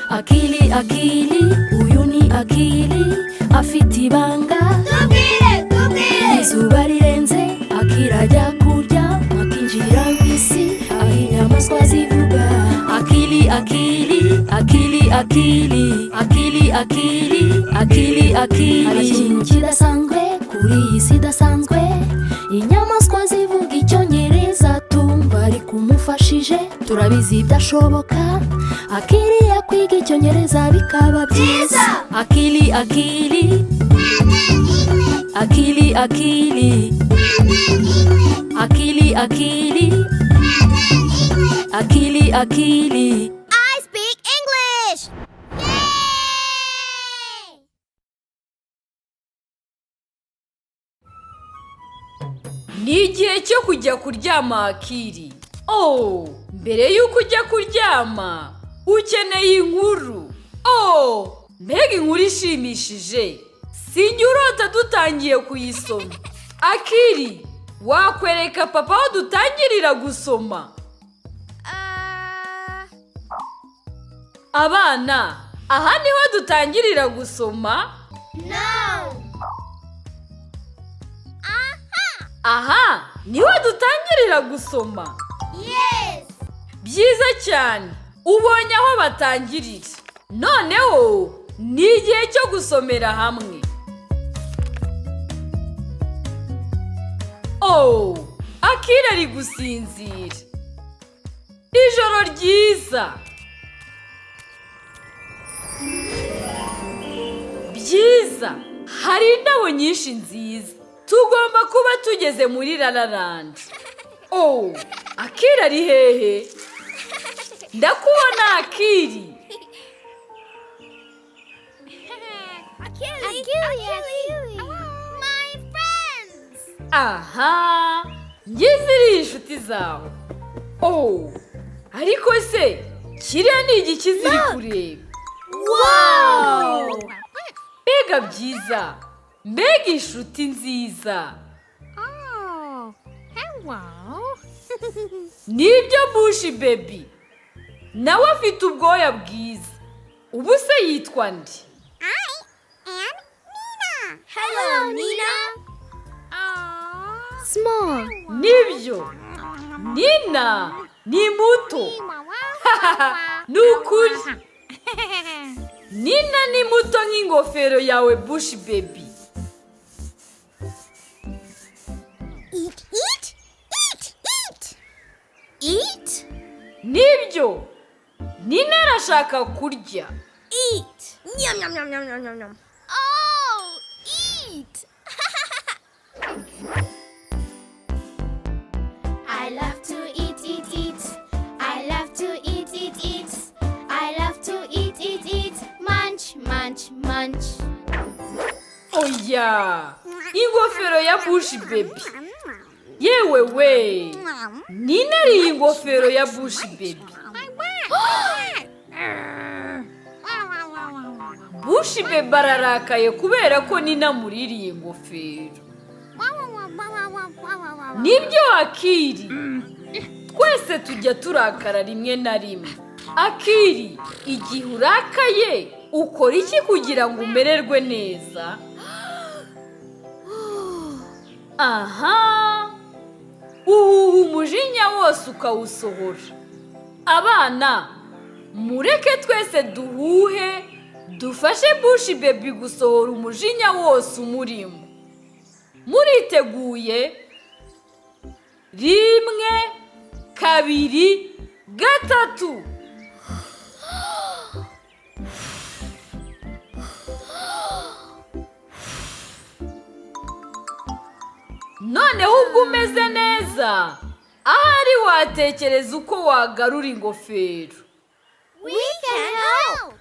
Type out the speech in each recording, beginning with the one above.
Akili, uyu ni Akili, afite ibanga. Tubwire. Izuba rirenze, Akili ajya kurya, akinjira mu isi, aho inyamaswa zivuga. Akili, hari ikintu kidasanzwe kuri iyi si idasanzwe. Inyamaswa zivuga Icyongereza, tumva ari kumufashije, turabizi byashoboka. Akili yakwiga Icyongereza bikaba byiza. Akili, I speak English! Yay! Ni igihe cyo kujya kuryama Akili. Mbere y'uko ujya kuryama ukeneye inkuru. Mbega inkuru ishimishije. Sinjye urota dutangiye kuyisoma. Akili, wakwereka papa aho dutangirira gusoma? Abana, aha niho dutangirira gusoma? No! Aha niho dutangirira gusoma? Yes! Byiza cyane, ubonye aho batangirira. Noneho ni igihe cyo gusomera hamwe. Akili ari gusinzira. Ijoro ryiza. Byiza, hari indabo nyinshi nziza. Tugomba kuba tugeze muri Lala Land. Akili ari hehe? Ndakubona Akili. Akili! My friends! Aha, ngiziriye inshuti zawe. Ariko se, kiriya ni igiki ziri kureba? Wow! Mbega byiza, mbega inshuti nziza. Wow! Nibyo Bushi baby. Nawe afite ubwoya bwiza. Ubu se yitwa nde? I am Nina. Hello, Nina. Small. Nibyo. Nina ni muto. Nukuri. Nina ni muto nk'ingofero yawe Bushi baby. Eat? Nibyo. Nina arashaka kurya. Eat. Yum. Oh, eat. I love to eat. I love to eat. I love to eat. Munch. Oya, ingofero ya Bushi baby. Yewe we. Nina ari ingofero ya Bushi baby. Bushi baby ararakaye kubera ko Nina muririye ingofero. Nibyo Akili. Twese tujya turakara rimwe na rimwe. Akili, igihe urakaye ukora iki kugira ngo umererwe neza? Aha, umujinya wose ukawusohora. Abana, mureke twese duhuhe, dufashe Bushi baby gusohora umujinya wose umurimo. Muriteguye? 1, 2, 3. Noneho ubwo umeze neza, ahari watekereza uko wagarura ingofero. We can help.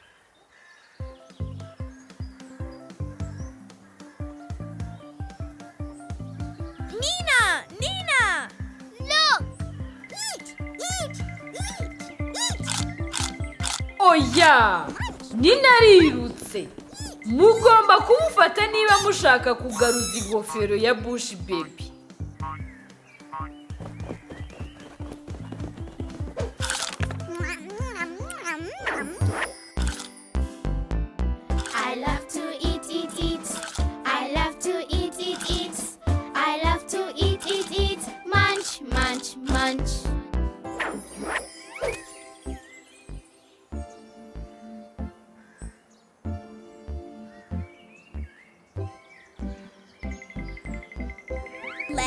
Nina! Look! Eat! Oya! Nina arirutse. Mugomba kumufata niba mushaka kugaruza ingofero ya Bushi baby.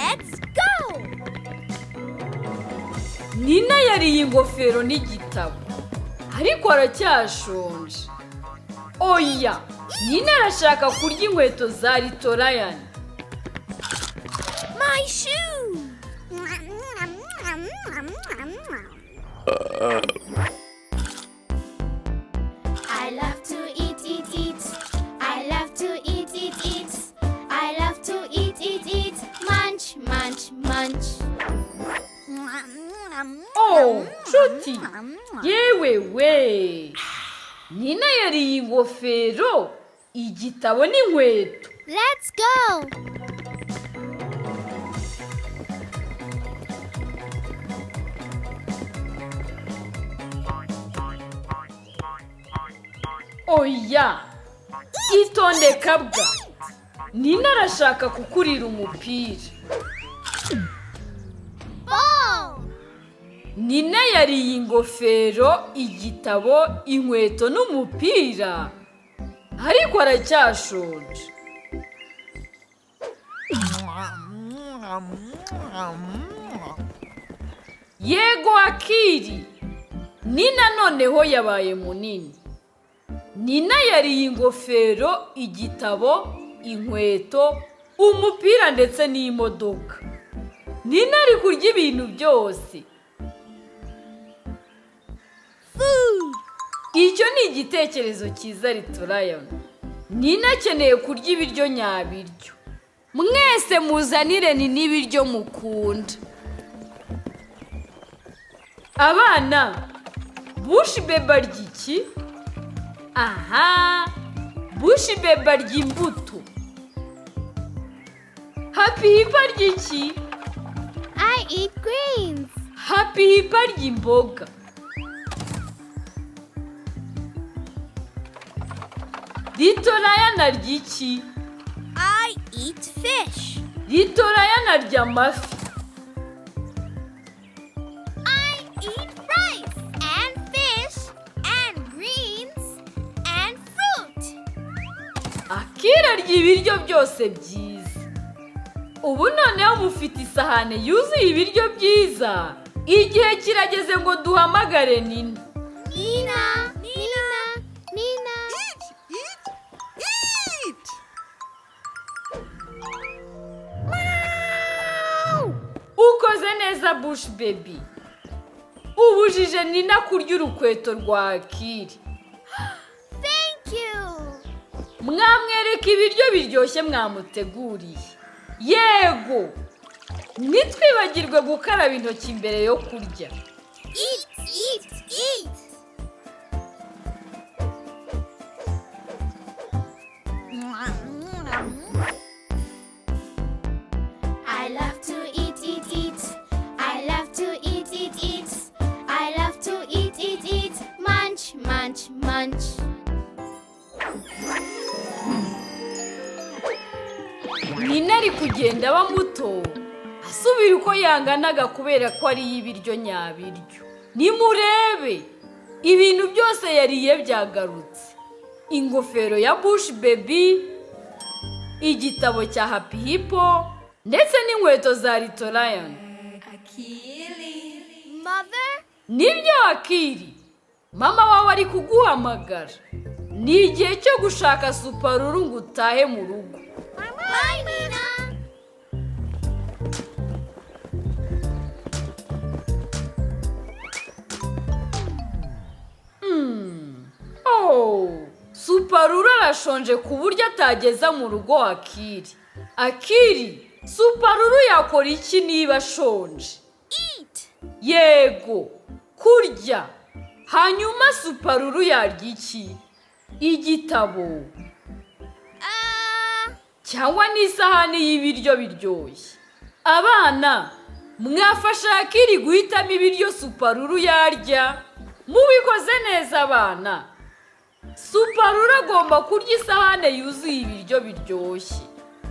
Let's go! Nina yariye ingofero n'igitabo ariko aracyashonje. Oya, Nina arashaka kurya inkweto za Lala Land. My shoe! I love to eat, eat, eat. I love to eat, eat, eat. I love to eat, eat, eat. Munch, munch, munch. Oh, nshuti, yewe we! Nina yariye ingofero, igitabo n'inkweto. Let's go! Oya, itonde kabwa. Nina arashaka kukurira umupira. Ball! Nina yariye ingofero, igitabo, inkweto n'umupira ariko aracyashonje. Yego Akili, Nina noneho yabaye munini. Nina yariye ingofero, igitabo, inkweto, umupira ndetse n'imodoka. Nina ari kurya ibintu byose. Icyo ni igitekerezo cyiza Lala Land. Nina akeneye kurya ibiryo nyabiryo. Mwese muzanire Nina ibiryo mukunda. Abana, bushi beba arya iki? Aha, bushi beba arya imbuto. Happy hip arya iki? I eat greens. Happy hip arya imboga. Lala Land arya iki? I eat fish. Lala Land arya amafi. I eat rice and fish and greens and fruit. Akili arya ibiryo byose byiza. Ubu noneho mufite isahane yuzuye ibiryo byiza. Igihe kirageze ngo duhamagare Nina. Nina, Nina, Nina. Ukoze neza bush baby. Ubujije Nina kurya urukweto rwa Akili. Thank you. Mwamwereka ibiryo biryoshye mwamuteguriye. Yego! Nitwibagirwe gukaraba intoki mbere yo kurya. Eat, eat, eat. I love to eat, eat, eat. I love to eat, eat, eat. I love to eat, eat, eat. Munch, munch, munch. Nina ari kugenda aba muto. Asubira uko yanganaga kubera ko ariye ibiryo nyabiryo. Nimurebe! Ibintu byose yariye byagarutse. Ingofero ya bush baby, igitabo cya Happy Hippo, ndetse n'inkweto za Lala Land. Mother? Nibyo Akili, mama wawe ari kuguhamagara. Ni igihe cyo gushaka suparuru ngo utahe mu rugo. Bye, Nina. Oh, suparuru arashonje ku buryo atageza mu rugo Akili. Akili, suparuru yakora iki niba ashonje? Eat. Yego, kurya. Hanyuma suparuru yarya iki? Igitabo. Cyangwa n'isahani y'ibiryo biryoshye. Abana, mwafasha Akili guhitamo ibiryo suparuru yarya? Mubikoze neza abana. Suparuru agomba kurya isahane yuzuye ibiryo biryoshye.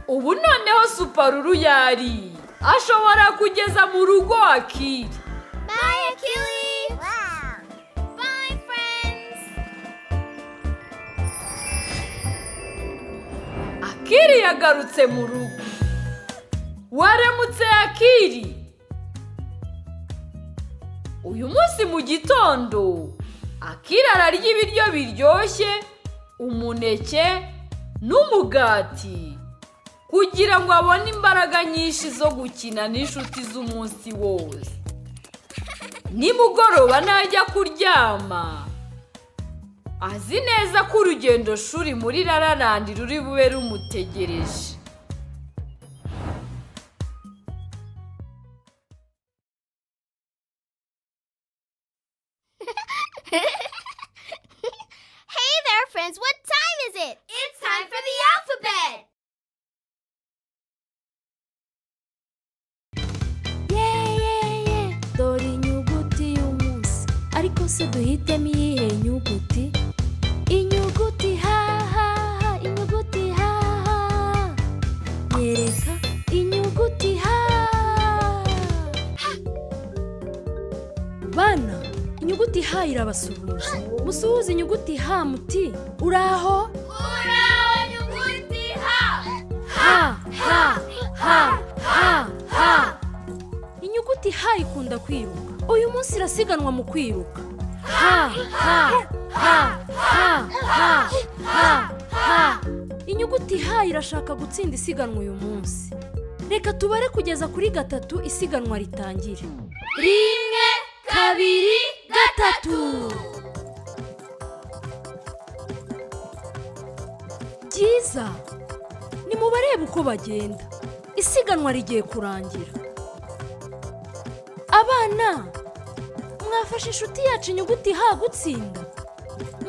Ubu noneho suparuru yariye. Ashobora kugeza mu rugo Akili. Bye, Akili. Bye, friends. Akili yagarutse mu rugo. waramutse Akili. Uyu munsi mu gitondo Akili ararya ibiryo biryoshye, umuneke n'umugati kugira ngo abone imbaraga nyinshi zo gukina n'inshuti z'umunsi wose. Nimugoroba najya kuryama azi neza ko urugendo shuri muri Lala Land ruri bube rumutegereje. Hey there, friends. What time is it? It's time for the alphabet. Ye dore inyuguti y'umunsi, ariko se duhitemo iyihe nyuguti? Inyuguti ha, inyuguti ha. Nyereka inyuguti ha. Bana, inyuguti ha irabasuhuza. Musuhuze inyuguti ha muti. Uraho? Uraho, inyuguti ha. Ha. Inyuguti ha ikunda kwiruka. Uyu munsi irasiganwa mu kwiruka. Ha. Inyuguti ha irashaka gutsinda isiganwa uyu munsi. Reka tubare kugeza kuri 3 isiganwa ritangire. 1, 2, 3. Byiza, nimubarebe uko bagenda. Isiganwa rigiye kurangira. Abana, mwafashe inshuti yacu inyuguti ha gutsinda.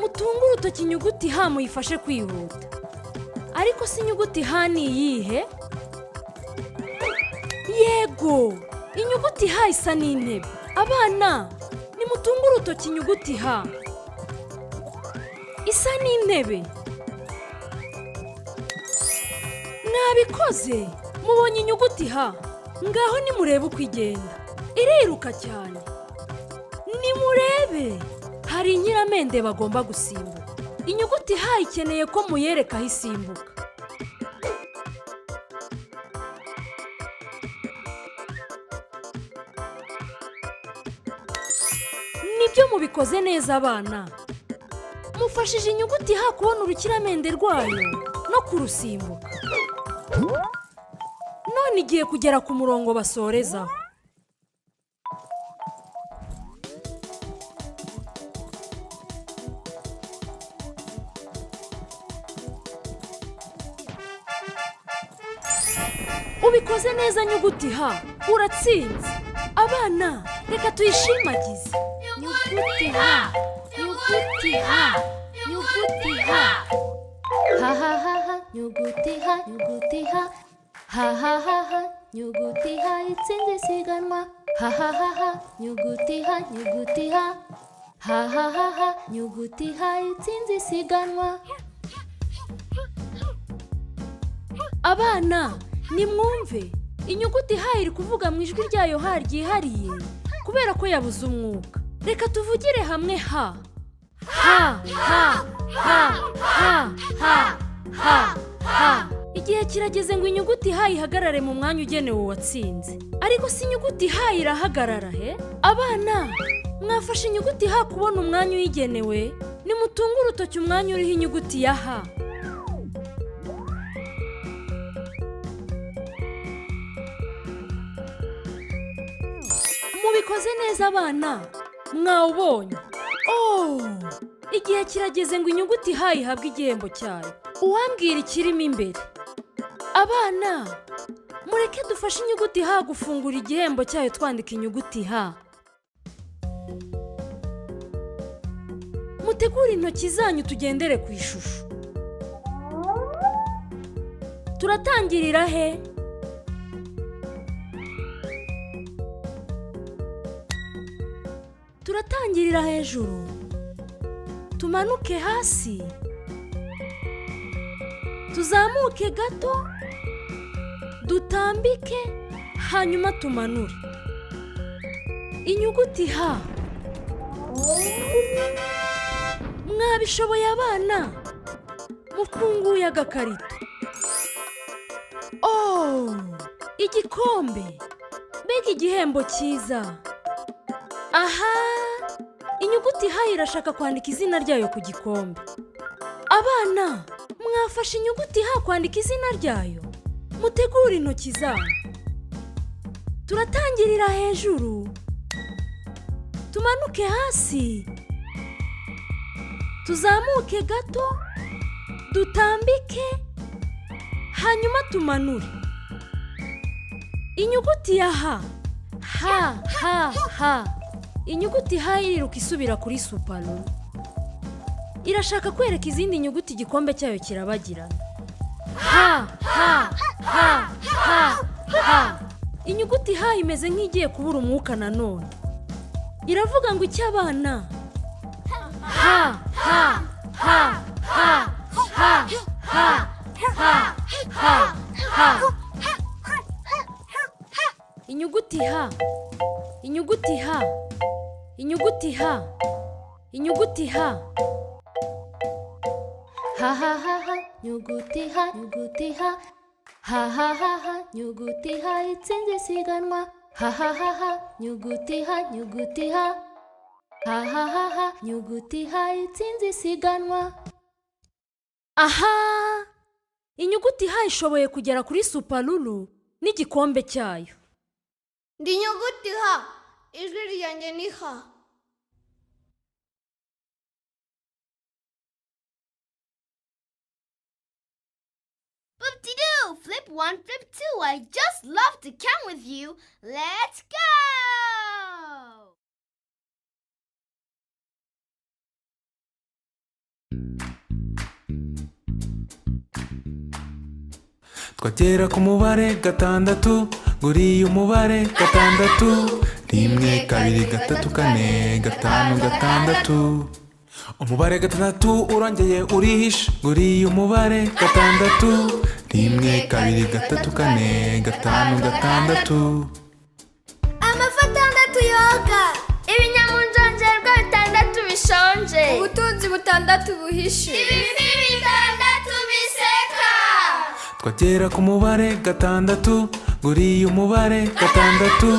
Mutunge urutoki inyuguti ha muyifashe kwihuta. Ariko si inyuguti ha ni iyihe? Yego, inyuguti ha isa n'intebe. Abana, nimutunge urutoki inyuguti ha. Isa n'intebe. Mwabikoze, mubonye inyuguti ha. Ngaho nimurebe uko igenda. Iriruka cyane. Nimurebe, hari inyiramende bagomba gusimbuka. Inyuguti ha ikeneye ko muyereka aho isimbuka. Nibyo mubikoze neza abana. Mufashije inyuguti ha kubona urukiramende rwayo no kurusimbuka. None igiye kugera ku murongo basorezaho. Ubikoze neza nyuguti ha, uratsinze. Abana, reka tuyishimagize. Nyuguti ha, nyuguti ha, nyuguti ha. Ha, nyuguti ha, nyuguti ha. Ha, nyuguti ha itsinze isiganwa. Ha, nyuguti ha, nyuguti ha. Ha, nyuguti ha itsinze isiganwa. Abana, nimwumve, inyuguti ha iri kuvuga mu ijwi ryayo ha ryihariye kubera ko yabuze umwuka. Reka tuvugire hamwe ha. Ha. Igihe kirageze ngo inyuguti ha ihagarare mu mwanya ugenewe uwatsinze. Ariko si inyuguti ha irahagarara he? Abana, mwafashe inyuguti ha kubona umwanya uyigenewe, nimutunge urutoki umwanya uriho inyuguti ya ha. Mubikoze neza abana, mwawubonye. Igihe kirageze ngo inyuguti ha ihabwe igihembo cyayo. Uwambwira ikirimo imbere. Abana, mureke dufashe inyuguti ha gufungura igihembo cyayo twandika inyuguti ha. Mutegure intoki zanyu tugendere ku ishusho. Turatangirira he? Turatangirira hejuru. Tumanuke hasi. Tuzamuke gato. Dutambike hanyuma tumanure. Inyuguti ha. Mwabishoboye abana. Mufunguye agakarito. igikombe. Mbega igihembo cyiza. Aha, inyuguti H irashaka kwandika izina ryayo ku gikombe. Abana, mwafashe inyuguti H kwandika izina ryayo? Mutegure intoki zanyu. Turatangirira hejuru, tumanuke hasi, tuzamuke gato, dutambike, hanyuma tumanure. Inyuguti ya H. H. Inyuguti H iriruka isubira kuri supalo. Irashaka kwereka izindi nyuguti igikombe cyayo kirabagirana. H. Inyuguti H imeze nk'igiye kubura umwuka nanone. Iravuga ngo icy'abana. Inyuguti H. Inyuguti H. Inyuguti H. Inyuguti H. Nyuguti H. Nyuguti H. Nyuguti H itsinze isiganwa. Nyuguti H. Nyuguti H. Nyuguti H itsinze isiganwa. Aha! Inyuguti H ishoboye kugera kuri supalulu n'igikombe cyayo. Ndi nyuguti H. Ijwi ryanjye ni H. Boop-de-doo! Flip one, flip two. I just love to count with you. Let's go! twagera ku mubare gatandatu, nguriye umubare gatandatu, rimwe kabiri gatatu kane gatanu gatandatu. Umubare gatandatu urongeye urihishe, nguriye umubare gatandatu, rimwe kabiri gatatu kane gatanu gatandatu. Amafi atandatu yoga, ibinyamunjongerwa bitandatu bishonje, ubutunzi butandatu buhishe, ibifi bitandatu biseka. twagera ku mubare gatandatu, nguriye umubare gatandatu,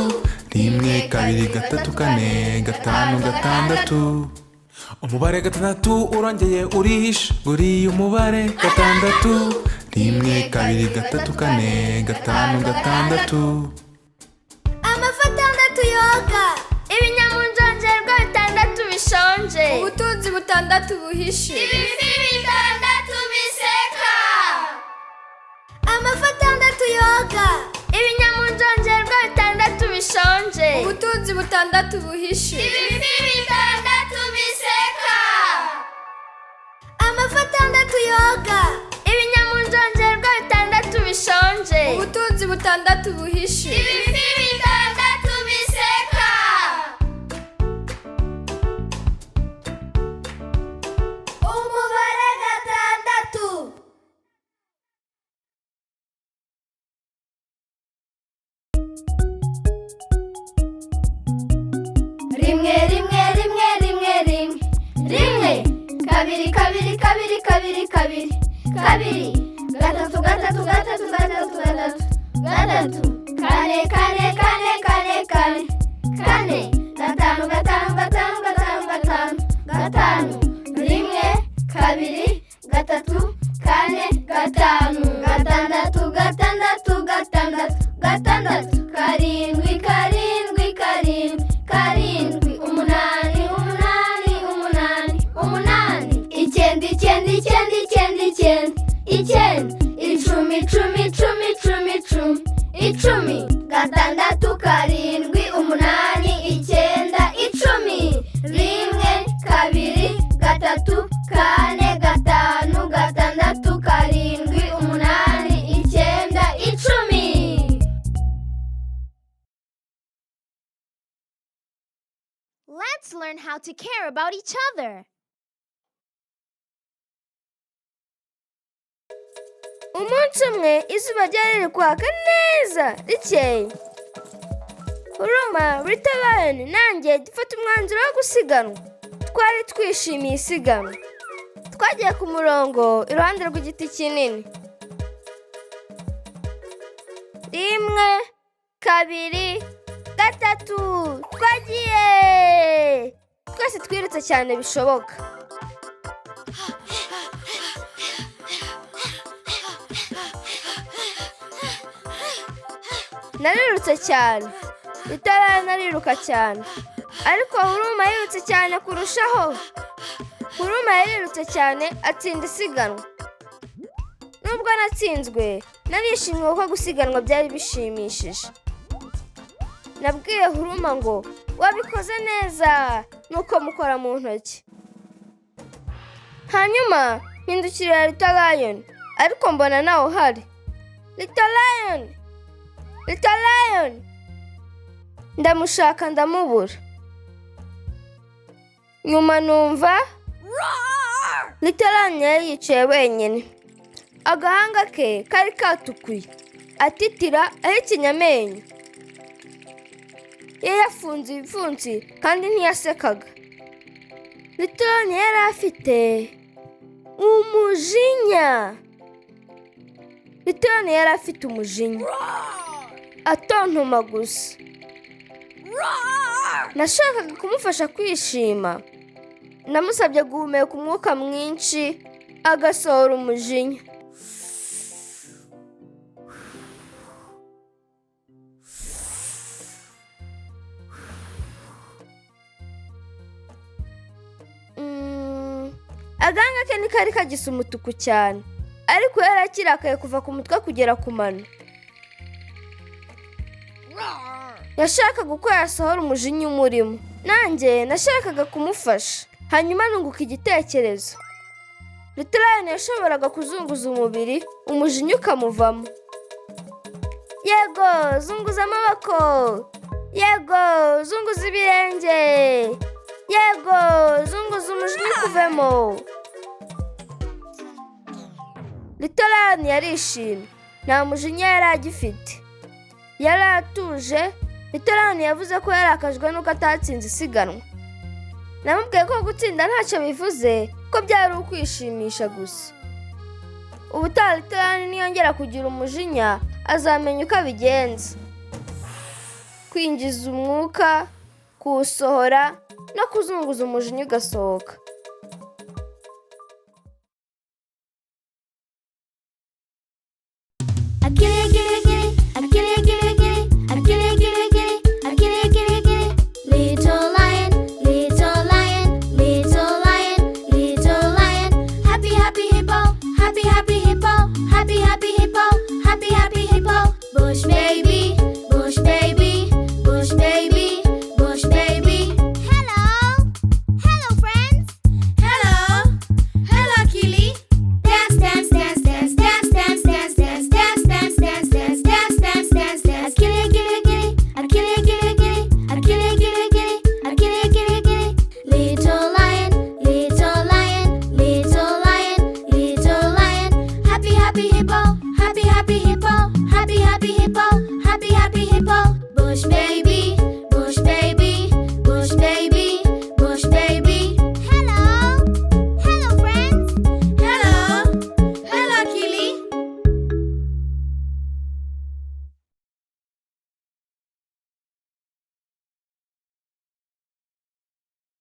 rimwe kabiri gatatu kane gatanu gatandatu. Umubare gatandatu urongeye urihishe, nguriye umubare gatandatu, rimwe kabiri gatatu kane gatanu gatandatu. Amafi atandatu yoga, ibinyamunjongerwa bitandatu bishonje, ubutunzi butandatu buhishe, ibifi bitandatu biseka. Amafi atandatu yoga, ibinyamunjongerwa bitandatu bishonje, ubutunzi butandatu buhishe, ibifi bitandatu biseka. Amafi atandatu yoga, ibinyamunjongerwa bitandatu bishonje, ubutunzi butandatu buhishe, ibifi bitandatu biseka. Umubare gatandatu. Rimwe rimwe rimwe rimwe rimwe rimwe, kabiri kabiri kabiri kabiri kabiri kabiri, gatatu gatatu gatatu gatatu gatatu gatatu, kane kane kane kane kane kane, gatanu gatanu gatanu gatanu gatanu gatanu, rimwe kabiri gatatu kane gatanu, gatandatu gatandatu gatandatu gatandatu, karindwi karindwi karindwi karindwi, umunani umunani umunani umunani, icyenda icyenda icyenda icyenda icyenda icyenda, icumi icumi icumi icumi icumi icumi, gatandatu karindwi umunani icyenda icumi, rimwe kabiri gatatu kane gatanu gatandatu karindwi umunani icyenda icumi. Let's learn how to care about each other. Umunsi umwe izuba ryari riri kwaka neza rikeye. Uruma Lion nanjye dufata umwanzuro wo gusiganwa. Twari twishimiye isiganwa. Twagiye ku murongo iruhande rw'igiti kinini. Rimwe kabiri gatatu twagiye twese twirutse cyane bishoboka. Narirutse cyane Lala nariruka cyane ariko Huruma yirutse cyane kurushaho. Huruma yarirutse cyane atsinda isiganwa. Nubwo natsinzwe narishimye kuko gusiganwa byari bishimishije. Nabwiye Huruma ngo wabikoze neza nuko mukora mu ntoki. Hanyuma mpindukirira Lala Land ariko mbona nawe uhari. Lala Land ndamushaka ndamubura. Nyuma numva Lala Land yari yicaye wenyine. Agahanga ke kari katukuye atitira ahekenya amenyo. Yari yafunze ibipfunsi kandi ntiyasekaga. Lala Land yari afite umujinya. Lala Land yari afite umujinya atontoma gusa. Nashakaga kumufasha kwishima. Namusabye guhumeka umwuka mwinshi agasohora umujinya. Agahanga ke ntikari kagisa umutuku cyane ariko yari akirakaye kuva ku mutwe kugera ku mano. Yashakaga uko yasohora umujinya umurimo. Nanjye nashakaga kumufasha. Hanyuma nunguka igitekerezo. Lala Land yashoboraga kuzunguza umubiri umujinya ukamuvamo. Yego, zunguza amaboko. Yego, zunguza ibirenge. Yego, zunguza umujinya ukuvemo. Lala Land yarishimye. Nta mujinya yari agifite. Yari atuje. Lala Land yavuze ko yarakajwe nuko atatsinze isiganwa. Namubwiye ko gutsinda ntacyo bivuze, ko byari ukwishimisha gusa. Ubutaha Lala Land niyongera kugira umujinya azamenya uko abigenza. Kwinjiza umwuka, kuwusohora no kuzunguza umujinya ugasohoka.